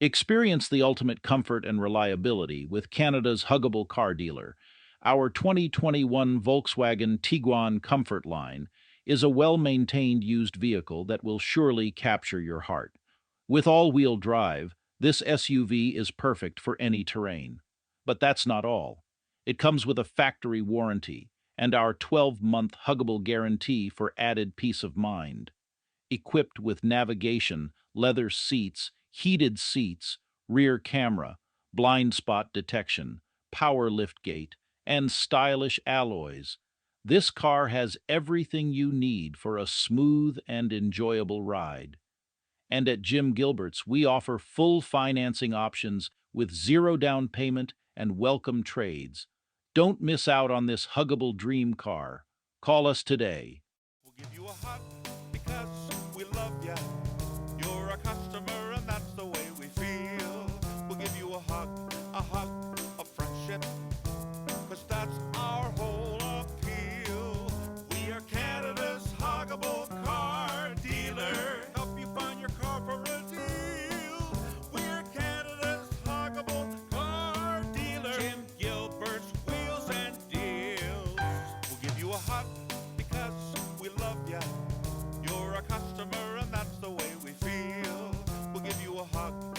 Experience the ultimate comfort and reliability with Canada's Huggable car dealer. Our 2021 Volkswagen Tiguan COMFORTLINE is a well-maintained used vehicle that will surely capture your heart. With all-wheel drive, this SUV is perfect for any terrain. But that's not all. It comes with a factory warranty and our 12-month Huggable Guarantee for added peace of mind. Equipped with navigation, leather seats, heated seats, rear camera, blind spot detection, power liftgate, and stylish alloys, this car has everything you need for a smooth and enjoyable ride. And at Jim Gilberts, we offer full financing options with zero down payment and welcome trades. Don't miss out on this huggable dream car. Call us today. We'll give you a hug because we love ya. You're a customer and that's the way we feel. We'll give you a hug of friendship, cause that's our whole appeal. We are Canada's huggable car dealer. Help you find your car for a deal. We're Canada's huggable car dealer. Jim Gilberts, wheels and deals. We'll give you a hug because we love ya. You're a customer and that's the way we feel. We'll give you a hug